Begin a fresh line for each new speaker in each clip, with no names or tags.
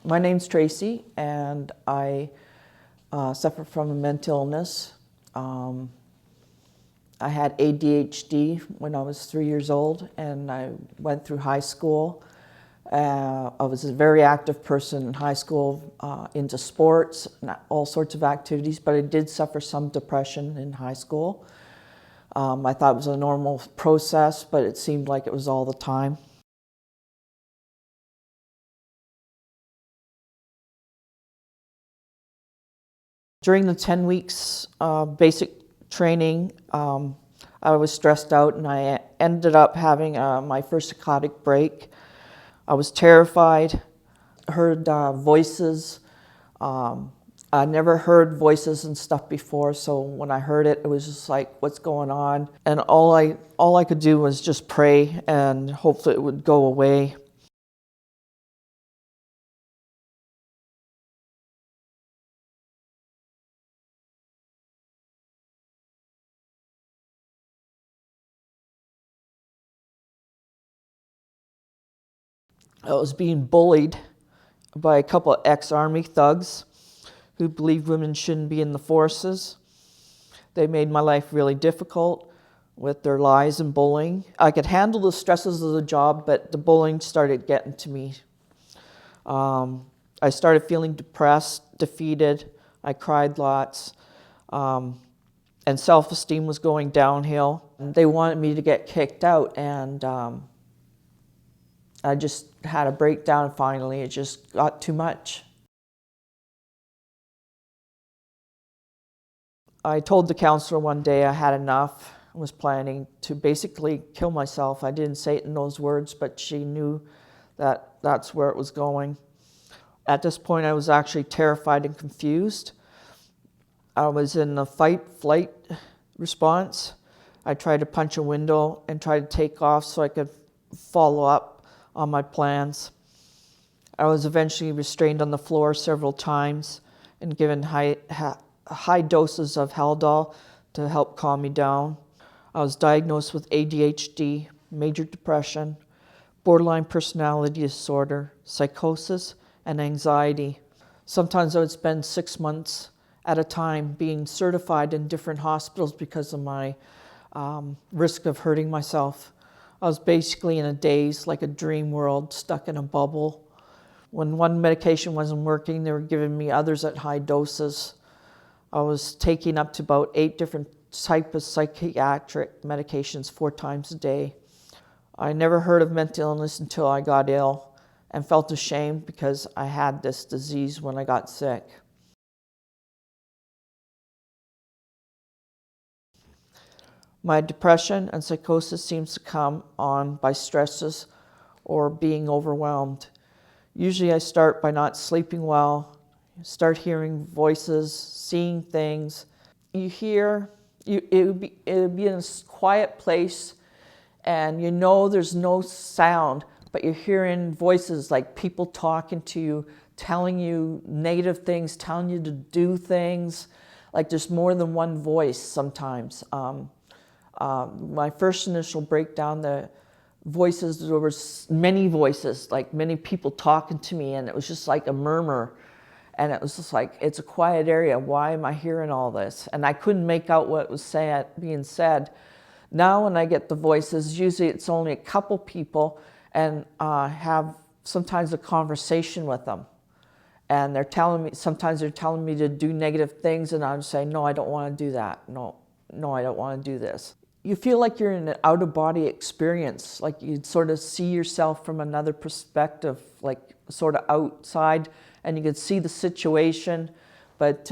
My name's Tracy, and I suffer from a mental illness. I had ADHD when I was 3 years old, and I went through high school. I was a very active person in high school, into sports and all sorts of activities, but I did suffer some depression in high school. I thought it was a normal process, but it seemed like it was all the time. During the 10 weeks basic training, I was stressed out, and I ended up having my first psychotic break. I was terrified, heard voices. I never heard voices and stuff before, so when I heard it, it was just like, what's going on? And all I could do was just pray and hopefully it would go away. I was being bullied by a couple of ex-Army thugs who believed women shouldn't be in the forces. They made my life really difficult with their lies and bullying. I could handle the stresses of the job, but the bullying started getting to me. I started feeling depressed, defeated. I cried lots, and self-esteem was going downhill. They wanted me to get kicked out, and I just had a breakdown finally. It just got too much. I told the counselor one day I had enough. I was planning to basically kill myself. I didn't say it in those words, but she knew that that's where it was going. At this point, I was actually terrified and confused. I was in the fight-flight response. I tried to punch a window and try to take off so I could follow up on my plans. I was eventually restrained on the floor several times and given high doses of Haldol to help calm me down. I was diagnosed with ADHD, major depression, borderline personality disorder, psychosis, and anxiety. Sometimes I would spend 6 months at a time being certified in different hospitals because of my risk of hurting myself. I was basically in a daze, like a dream world, stuck in a bubble. When one medication wasn't working, they were giving me others at high doses. I was taking up to about 8 different types of psychiatric medications 4 times a day. I never heard of mental illness until I got ill and felt ashamed because I had this disease when I got sick. My depression and psychosis seems to come on by stresses or being overwhelmed. Usually I start by not sleeping well, start hearing voices, seeing things. It would be in a quiet place, and you know there's no sound, but you're hearing voices like people talking to you, telling you negative things, telling you to do things. Like there's more than one voice sometimes. My first initial breakdown, the voices, there were many voices, like many people talking to me, and it was just like a murmur. And it was just like, it's a quiet area. Why am I hearing all this? And I couldn't make out what was being said. Now when I get the voices, usually it's only a couple people, and have sometimes a conversation with them. And they're telling me, sometimes they're telling me to do negative things, and I'm saying, no, I don't want to do that. No, I don't want to do this. You feel like you're in an out-of-body experience, like you sort of see yourself from another perspective, like sort of outside, and you can see the situation, but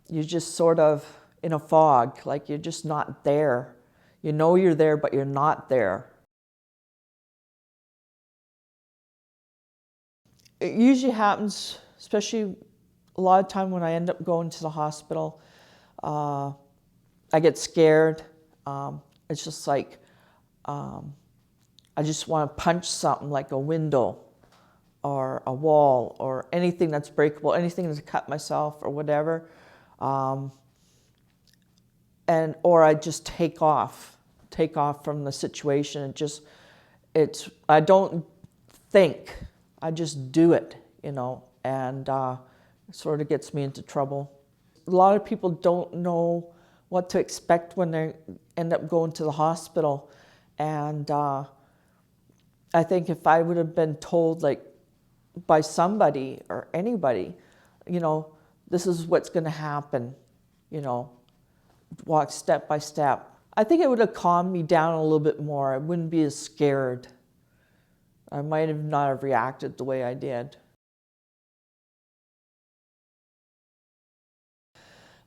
you're just sort of in a fog, like you're just not there. You know you're there, but you're not there. It usually happens, especially a lot of time when I end up going to the hospital, I get scared. It's just like, I just want to punch something like a window or a wall or anything that's breakable, anything to cut myself or whatever. Or I just take off from the situation. I don't think, I just do it, you know. and sort of gets me into trouble. A lot of people don't know what to expect when they end up going to the hospital, and I think if I would have been told, like, by somebody or anybody, you know, this is what's going to happen, you know, walk step by step, I think it would have calmed me down a little bit more. I wouldn't be as scared. I might have not have reacted the way I did.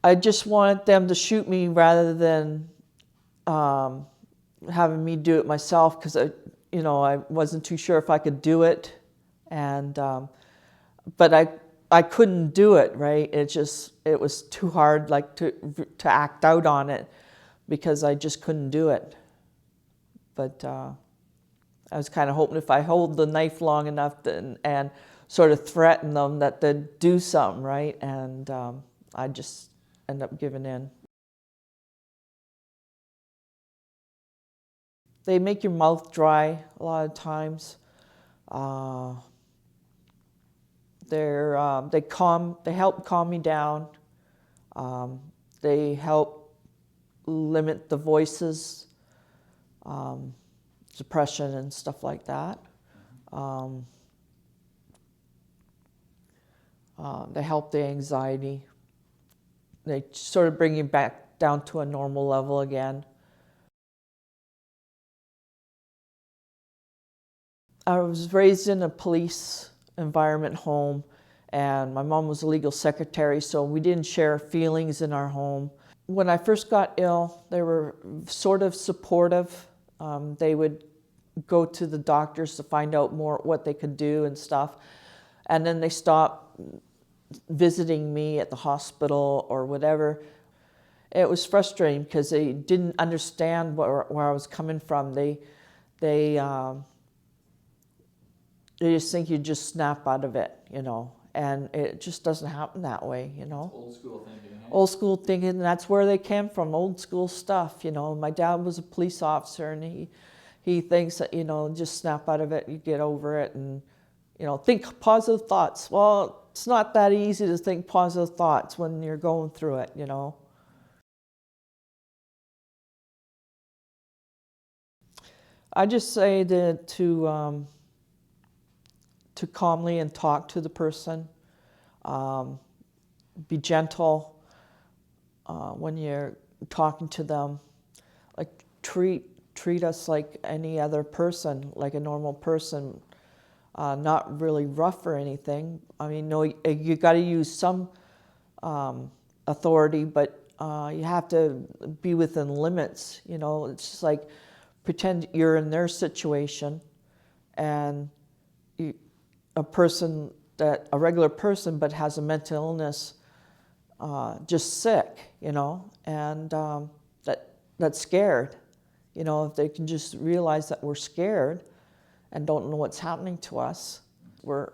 I just wanted them to shoot me rather than having me do it myself, because I wasn't too sure if I could do it, and but I couldn't do it, right? It was too hard, like, to act out on it, because I just couldn't do it. But I was kind of hoping if I hold the knife long enough and sort of threaten them that they'd do something, right? And I just end up giving in. They make your mouth dry a lot of times. They help calm me down. They help limit the voices, depression and stuff like that. They help the anxiety. They sort of bring you back down to a normal level again. I was raised in a police environment home, and my mom was a legal secretary, so we didn't share feelings in our home. When I first got ill, they were sort of supportive. They would go to the doctors to find out more what they could do and stuff, and then they stopped visiting me at the hospital or whatever. It was frustrating because they didn't understand where I was coming from. They just think you just snap out of it, you know, and it just doesn't happen that way, you know.
Old school thinking, eh?
Old school thinking, and that's where they came from, old school stuff, you know. My dad was a police officer, and he thinks that, you know, just snap out of it, you get over it, and, you know, think positive thoughts. Well, it's not that easy to think positive thoughts when you're going through it, you know. I just say that to calmly and talk to the person, be gentle when you're talking to them, like treat us like any other person, like a normal person, not really rough or anything. I mean, no, you got to use some authority, but you have to be within limits. You know, it's just like pretend you're in their situation, and a regular person but has a mental illness, just sick, you know, and that's scared. You know, if they can just realize that we're scared and don't know what's happening to us. We're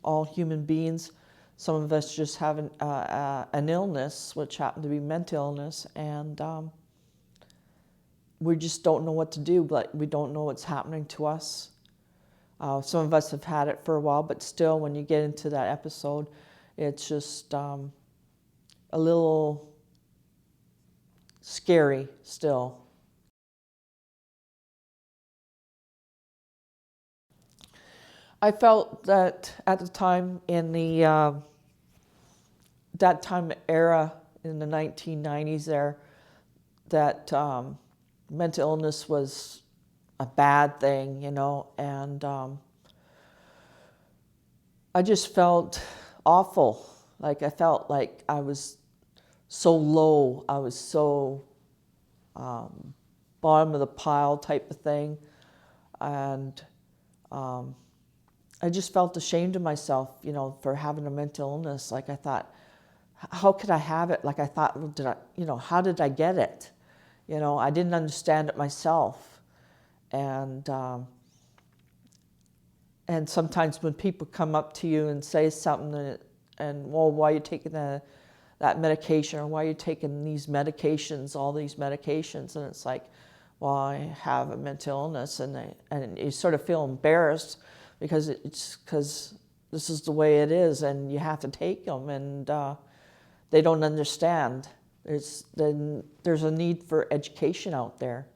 all human beings. Some of us just have an illness, which happened to be mental illness, and we just don't know what to do, but we don't know what's happening to us. Some of us have had it for a while, but still, when you get into that episode, it's just a little scary still. I felt that at the time in that time era in the 1990s there, that mental illness was a bad thing, you know, and I just felt awful. Like, I felt like I was so low, I was so bottom of the pile type of thing, and I just felt ashamed of myself, you know, for having a mental illness. Like, I thought, how could I have it? Like, I thought, how did I get it? You know, I didn't understand it myself. And sometimes when people come up to you and say something, and well, why are you taking that medication, or why are you taking these medications, all these medications? And it's like, well, I have a mental illness, and you sort of feel embarrassed because this is the way it is, and you have to take them, and they don't understand. There's a need for education out there.